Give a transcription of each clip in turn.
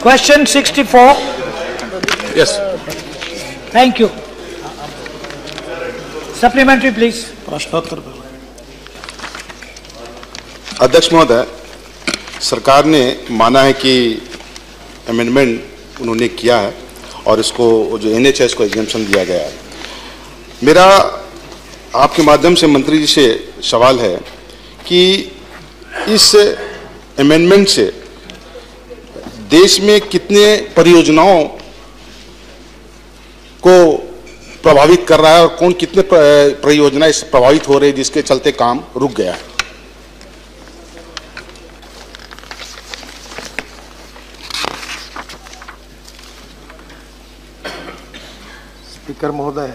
Question 64. Yes. Thank you. Supplementary, please. अध्यक्ष महोदय, सरकार ने माना है कि अमेंडमेंट उन्होंने किया है और इसको जो NHS को एग्जेम्पशन दिया गया है। मेरा आपके माध्यम से मंत्री जी से सवाल है कि इस अमेंडमेंट से देश में कितने परियोजनाओं को प्रभावित कर रहा है और कौन कितने परियोजनाएं इससे प्रभावित हो रही है जिसके चलते काम रुक गया है। स्पीकर महोदय,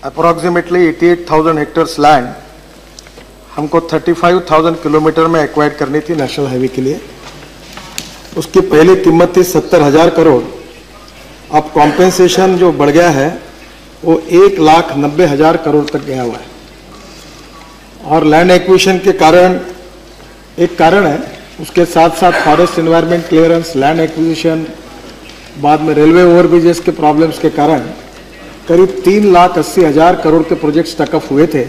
अप्रोक्सीमेटली 88,000 हेक्टेयर्स लैंड हमको 35,000 किलोमीटर में एक्वायर करनी थी नेशनल हाईवे के लिए। उसकी पहली कीमत थी 70,000 करोड़। अब कॉम्पेंसेशन जो बढ़ गया है वो 1,90,000 करोड़ तक गया हुआ है। और लैंड एक्विजिशन के कारण एक कारण है, उसके साथ साथ forest environment clearance, land acquisition, बाद में रेलवे ओवरब्रिजेस के प्रॉब्लम्स के कारण करीब 3,80,000 करोड़ के प्रोजेक्ट स्टकअप हुए थे।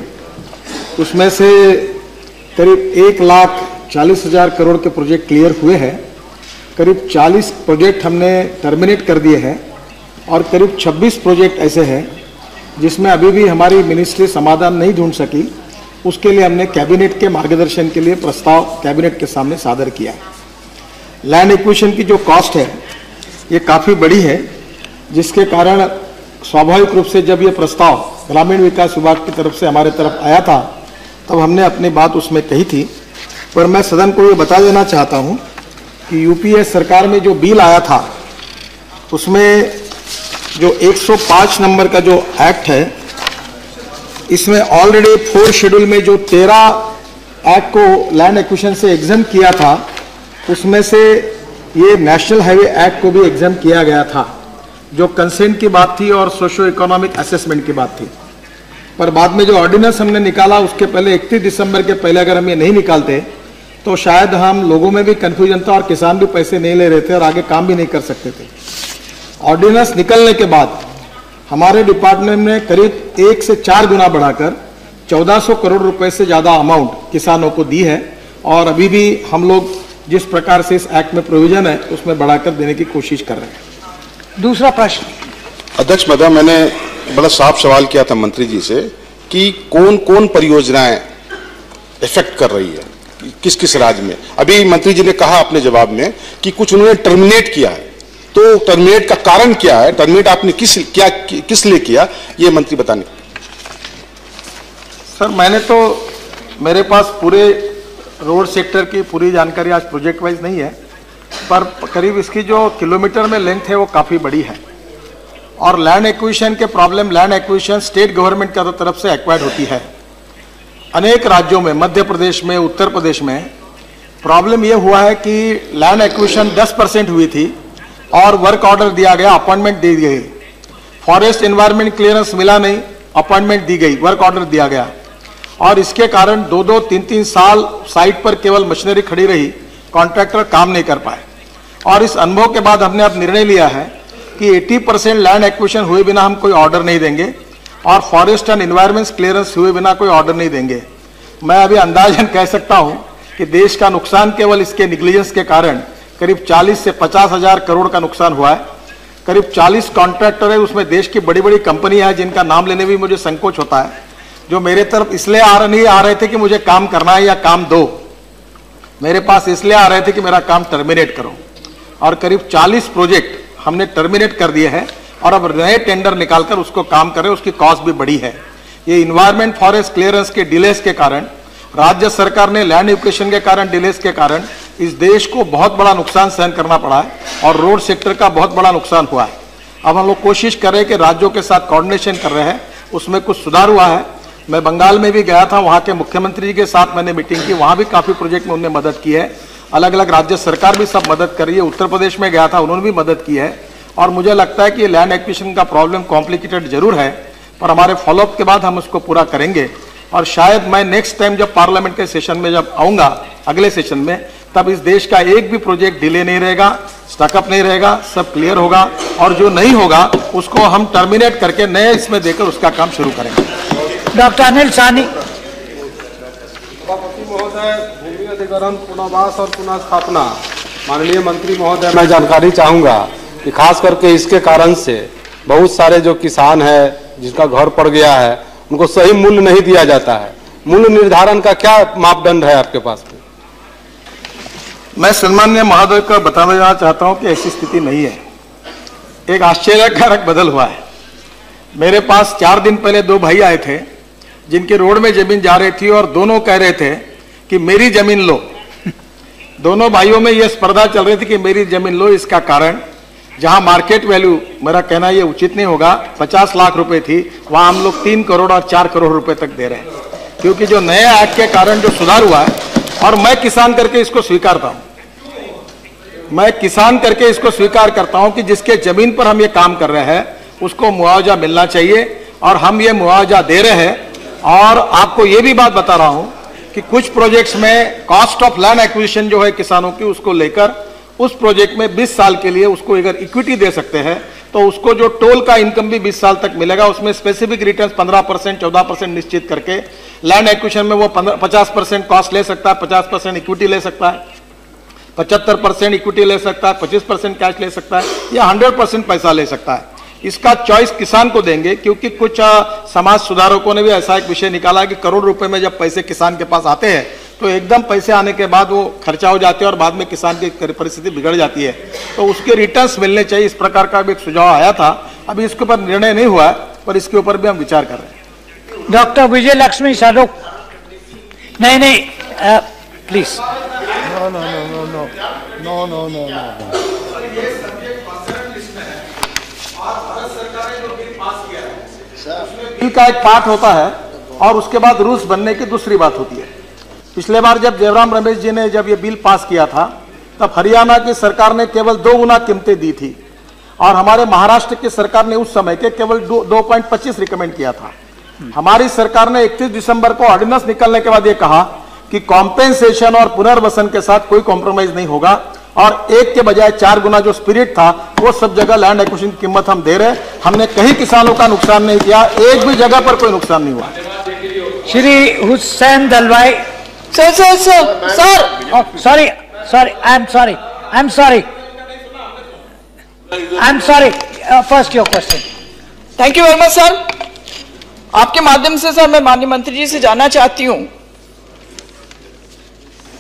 उसमें से करीब 1,40,000 करोड़ के प्रोजेक्ट क्लियर हुए हैं। करीब 40 प्रोजेक्ट हमने टर्मिनेट कर दिए हैं और करीब 26 प्रोजेक्ट ऐसे हैं जिसमें अभी भी हमारी मिनिस्ट्री समाधान नहीं ढूंढ सकी। उसके लिए हमने कैबिनेट के मार्गदर्शन के लिए प्रस्ताव कैबिनेट के सामने सादर किया है। लैंड एक्विजिशन की जो कॉस्ट है ये काफ़ी बड़ी है, जिसके कारण स्वाभाविक रूप से जब ये प्रस्ताव ग्रामीण विकास विभाग की तरफ से हमारे तरफ आया था तब हमने अपनी बात उसमें कही थी। पर मैं सदन को ये बता देना चाहता हूँ कि यूपीए सरकार में जो बिल आया था उसमें जो 105 नंबर का जो एक्ट है, इसमें ऑलरेडी 4 शेड्यूल में जो 13 एक्ट को लैंड एक्विजिशन से एग्जाम किया था, उसमें से ये नेशनल हाईवे एक्ट को भी एग्जाम किया गया था, जो कंसेंट की बात थी और सोशो इकोनॉमिक असेसमेंट की बात थी। पर बाद में जो ऑर्डिनेंस हमने निकाला उसके पहले 31 दिसंबर के पहले अगर हम ये नहीं निकालते तो शायद हम लोगों में भी कंफ्यूजन था और किसान भी पैसे नहीं ले रहे थे और आगे काम भी नहीं कर सकते थे। ऑर्डिनेंस निकलने के बाद हमारे डिपार्टमेंट ने करीब 1 से 4 गुना बढ़ाकर 1400 करोड़ रुपए से ज़्यादा अमाउंट किसानों को दी है और अभी भी हम लोग जिस प्रकार से इस एक्ट में प्रोविजन है उसमें बढ़ाकर देने की कोशिश कर रहे हैं। दूसरा प्रश्न। अध्यक्ष महोदय, मैंने बड़ा साफ सवाल किया था मंत्री जी से कि कौन कौन परियोजनाएं इफेक्ट कर रही है किस किस राज्य में। अभी मंत्री जी ने कहा अपने जवाब में कि कुछ उन्होंने टर्मिनेट किया है, तो टर्मिनेट का कारण क्या है, टर्मिनेट आपने किस लिए किया, ये मंत्री बताने। सर, मैंने तो मेरे पास पूरे रोड सेक्टर की पूरी जानकारी आज प्रोजेक्ट वाइज नहीं है, पर करीब इसकी जो किलोमीटर में लेंथ है वो काफ़ी बड़ी है। और लैंड एक्विजिशन के problem, land acquisition state government की तरफ से एक्वायर्ड होती है। अनेक राज्यों में, मध्य प्रदेश में, उत्तर प्रदेश में प्रॉब्लम ये हुआ है कि लैंड एक्विजिशन 10% हुई थी और वर्क ऑर्डर दिया गया, अपॉइंटमेंट दी गई, फॉरेस्ट एनवायरनमेंट क्लियरेंस मिला नहीं, अपॉइंटमेंट दी गई, वर्क ऑर्डर दिया गया और इसके कारण 2-2, 3-3 साल साइट पर केवल मशीनरी खड़ी रही, कॉन्ट्रैक्टर काम नहीं कर पाए। और इस अनुभव के बाद हमने अब निर्णय लिया है कि 80% लैंड एक्विजिशन हुए बिना हम कोई ऑर्डर नहीं देंगे और फॉरेस्ट एंड एनवायरमेंट क्लियरेंस हुए बिना कोई ऑर्डर नहीं देंगे। मैं अभी अंदाजन कह सकता हूं कि देश का नुकसान केवल इसके निग्लिजेंस के कारण करीब 40 से 50,000 करोड़ का नुकसान हुआ है। करीब 40 कॉन्ट्रैक्टर है, उसमें देश की बड़ी बड़ी कंपनियां हैं जिनका नाम लेने भी मुझे संकोच होता है, जो मेरे तरफ इसलिए नहीं आ रहे थे कि मुझे काम करना है या काम दो, मेरे पास इसलिए आ रहे थे कि मेरा काम टर्मिनेट करो। और करीब 40 प्रोजेक्ट हमने टर्मिनेट कर दिए हैं और अब नए टेंडर निकालकर उसको काम करें, उसकी कॉस्ट भी बढ़ी है। ये इन्वायरमेंट फॉरेस्ट क्लियरेंस के डिलेस के कारण, राज्य सरकार ने लैंड एक्विजिशन के कारण, डिलेस के कारण इस देश को बहुत बड़ा नुकसान सहन करना पड़ा है और रोड सेक्टर का बहुत बड़ा नुकसान हुआ है। अब हम लोग कोशिश कर रहे हैं कि राज्यों के साथ कोऑर्डिनेशन कर रहे हैं, उसमें कुछ सुधार हुआ है। मैं बंगाल में भी गया था, वहाँ के मुख्यमंत्री जी के साथ मैंने मीटिंग की, वहाँ भी काफ़ी प्रोजेक्ट में उन्होंने मदद की है। अलग अलग राज्य सरकार भी सब मदद कर रही है। उत्तर प्रदेश में गया था, उन्होंने भी मदद की है। और मुझे लगता है कि लैंड एक्विजिशन का प्रॉब्लम कॉम्प्लिकेटेड जरूर है, पर हमारे फॉलोअप के बाद हम उसको पूरा करेंगे। और शायद मैं नेक्स्ट टाइम जब पार्लियामेंट के सेशन में जब आऊँगा, अगले सेशन में, तब इस देश का एक भी प्रोजेक्ट डिले नहीं रहेगा, स्टकअप नहीं रहेगा, सब क्लियर होगा, और जो नहीं होगा उसको हम टर्मिनेट करके नए इसमें देकर उसका काम शुरू करेंगे। डॉक्टर अनिल साहनी। सभापति महोदय, भूमि अधिग्रहण, पुनर्वास और पुनः स्थापना, माननीय मंत्री महोदय, मैं जानकारी चाहूंगा कि खास करके इसके कारण से बहुत सारे जो किसान है जिसका घर पड़ गया है उनको सही मूल्य नहीं दिया जाता है। मूल्य निर्धारण का क्या मापदंड है आपके पास में? मैं सम्माननीय महोदय को बताना देना चाहता हूं कि ऐसी स्थिति नहीं है। एक आश्चर्यकारक बदल हुआ है। मेरे पास 4 दिन पहले 2 भाई आए थे जिनके रोड में जमीन जा रही थी और दोनों कह रहे थे कि मेरी जमीन लो। दोनों भाइयों में यह स्पर्धा चल रही थी कि मेरी जमीन लो। इसका कारण, जहां मार्केट वैल्यू, मेरा कहना यह उचित नहीं होगा, 50 लाख रुपए थी, वहां हम लोग 3 करोड़ और 4 करोड़ रुपए तक दे रहे हैं, क्योंकि जो नए एक्ट के कारण जो सुधार हुआ है, और मैं किसान करके इसको स्वीकारता हूं। मैं किसान करके इसको स्वीकार करता हूं कि जिसके जमीन पर हम ये काम कर रहे हैं उसको मुआवजा मिलना चाहिए, और हम ये मुआवजा दे रहे हैं। और आपको ये भी बात बता रहा हूं कि कुछ प्रोजेक्ट्स में कॉस्ट ऑफ लैंड एक्विजिशन जो है किसानों की, उसको लेकर उस प्रोजेक्ट में 20 साल के लिए उसको अगर इक्विटी दे सकते हैं तो उसको जो टोल का इनकम भी 20 साल तक मिलेगा। उसमें स्पेसिफिक रिटर्न्स 15%, 14% निश्चित करके लैंड एक्विजिशन में वो 50% कॉस्ट ले सकता है, 50% इक्विटी ले सकता है, 75% इक्विटी ले सकता है, 25% कैश ले सकता है, या 100% पैसा ले सकता है। इसका चॉइस किसान को देंगे, क्योंकि कुछ समाज सुधारकों ने भी ऐसा एक विषय निकाला है कि करोड़ रुपए में जब पैसे किसान के पास आते हैं तो एकदम पैसे आने के बाद वो खर्चा हो जाते हैं और बाद में किसान की परिस्थिति बिगड़ जाती है। तो उसके रिटर्न्स मिलने चाहिए। इस प्रकार का भी एक सुझाव आया था। अभी इसके ऊपर निर्णय नहीं हुआ है, पर इसके ऊपर भी हम विचार कर रहे हैं। डॉक्टर विजय लक्ष्मी शाहरुख। नहीं, प्लीज। बिल का एक पार्ट होता है और उसके बाद रूल्स बनने की दूसरी बात होती है। पिछले बार जब जयराम रमेश जी ने जब ये बिल पास किया था, तब हरियाणा की सरकार ने केवल 2 गुना कीमतें दी थी, और हमारे महाराष्ट्र की सरकार ने उस समय के केवल 2.25 रिकमेंड किया था। हमारी सरकार ने 31 दिसंबर को ऑर्डिनेंस निकलने के बाद ये कहा कि कॉम्पेंसेशन और पुनर्वसन के साथ कोई कॉम्प्रोमाइज नहीं होगा, और 1 के बजाय 4 गुना जो स्पिरिट था वो सब जगह लैंड एक्विजिशन की कीमत हम दे रहे हैं। हमने कहीं किसानों का नुकसान नहीं किया, एक भी जगह पर कोई नुकसान नहीं हुआ। Shri Hussain Dalwai. Sir sorry, first your question. Thank you very much sir. आपके माध्यम से सर मैं माननीय मंत्री जी से जानना चाहती हूं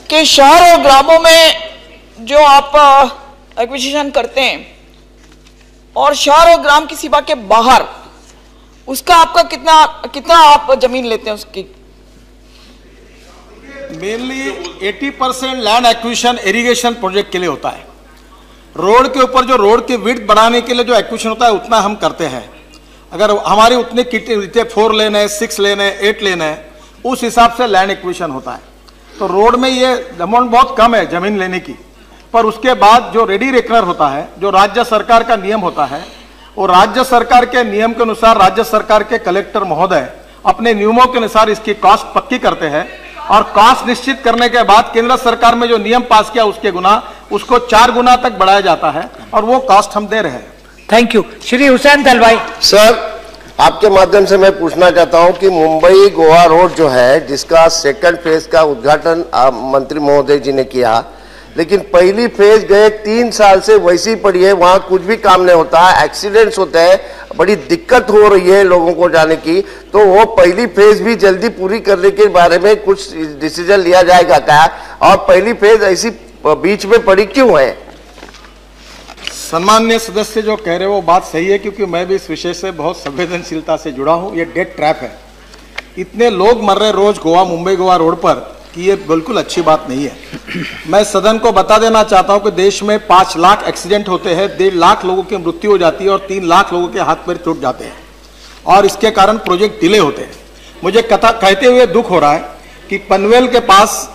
कि शहर और ग्रामों में जो आप एक्विजिशन करते हैं और शहर और ग्राम की सीमा के बाहर, उसका आपका कितना आप जमीन लेते हैं उसकी? Mainly 80% land acquisition irrigation project के लिए होता है। रोड के ऊपर जो रोड की विड्थ बढ़ाने के लिए जो एक्विजिशन होता है उतना हम करते हैं। अगर हमारे उतने 4 लेन है, 6 लेन है, 8 लेन है, उस हिसाब से लैंड एक्विजिशन होता है। तो रोड में ये अमाउंट बहुत कम है जमीन लेने की। पर उसके बाद जो रेडी रेकनर होता है, जो राज्य सरकार का नियम होता है, वो राज्य सरकार के नियम के अनुसार राज्य सरकार के कलेक्टर महोदय अपने नियमों के अनुसार इसकी कॉस्ट पक्की करते हैं, और कॉस्ट निश्चित करने के बाद केंद्र सरकार में जो नियम पास किया उसके गुना उसको 4 गुना तक बढ़ाया जाता है, और वो कॉस्ट हम दे रहे हैं। Thank you. Shri Hussain Dalwai. Sir, आपके माध्यम से मैं पूछना चाहता हूं कि मुंबई गोवा रोड जो है, जिसका 2nd फेज का उद्घाटन मंत्री महोदय जी ने किया, लेकिन पहली फेज गए 3 साल से वैसी पड़ी है, वहां कुछ भी काम नहीं होता है, एक्सीडेंट्स होते हैं, बड़ी दिक्कत हो रही है लोगों को जाने की। तो वो पहली फेज भी जल्दी पूरी करने के बारे में कुछ डिसीजन लिया जाएगा क्या? और पहली फेज ऐसी बीच में पड़ी क्यों है? सम्मान्य सदस्य जो कह रहे हो वो बात सही है, क्योंकि मैं भी इस विषय से बहुत संवेदनशीलता से जुड़ा हूं। ये डेथ ट्रैप है। इतने लोग मर रहे रोज मुंबई गोवा रोड पर कि ये बिल्कुल अच्छी बात नहीं है। मैं सदन को बता देना चाहता हूं कि देश में 5 लाख एक्सीडेंट होते हैं, 1.5 लाख लोगों की मृत्यु हो जाती है, और 3 लाख लोगों के हाथ पैर टूट जाते हैं, और इसके कारण प्रोजेक्ट डिले होते हैं। मुझे कहते हुए दुख हो रहा है कि पनवेल के पास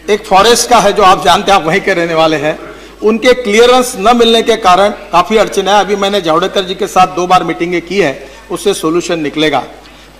एक फॉरेस्ट का है, जो आप जानते हैं, आप वहीं के रहने वाले हैं, उनके क्लियरेंस न मिलने के कारण काफी अड़चन है। अभी मैंने जावड़ेकर जी के साथ 2 बार मीटिंगें की है, उससे सोल्यूशन निकलेगा।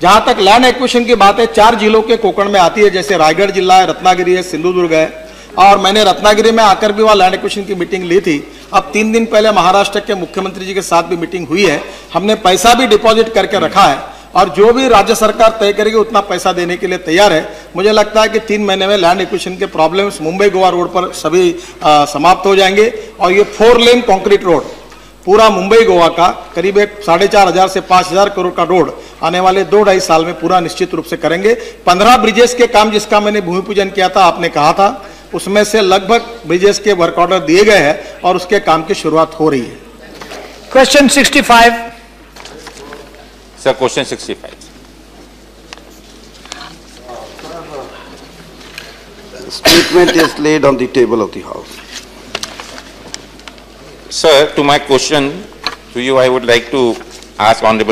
जहां तक लैंड एक्विजिशन की बात है, 4 जिलों के कोकण में आती है, जैसे रायगढ़ जिला है, रत्नागिरी है, सिंधुदुर्ग है, और मैंने रत्नागिरी में आकर भी वहां लैंड एक्विजिशन की मीटिंग ली थी, अब 3 दिन पहले महाराष्ट्र के मुख्यमंत्री जी के साथ भी मीटिंग हुई है, हमने पैसा भी डिपॉजिट करके रखा है और जो भी राज्य सरकार तय करेगी उतना पैसा देने के लिए तैयार है। मुझे लगता है कि 3 महीने में लैंड एक्विजिशन के प्रॉब्लम्स मुंबई गोवा रोड पर सभी समाप्त हो जाएंगे और ये 4 लेन कंक्रीट रोड पूरा मुंबई गोवा का करीब 4,500 से 5,000 करोड़ का रोड आने वाले 2-2.5 साल में पूरा निश्चित रूप से करेंगे। 15 ब्रिजेस के काम जिसका मैंने भूमि पूजन किया था, आपने कहा था, उसमें से लगभग ब्रिजेस के वर्क ऑर्डर दिए गए हैं और उसके काम की शुरुआत हो रही है। Question 65. Sir, question 65. Statement is laid on the table of the House. Sir, to my question to you, I would like to ask Honorable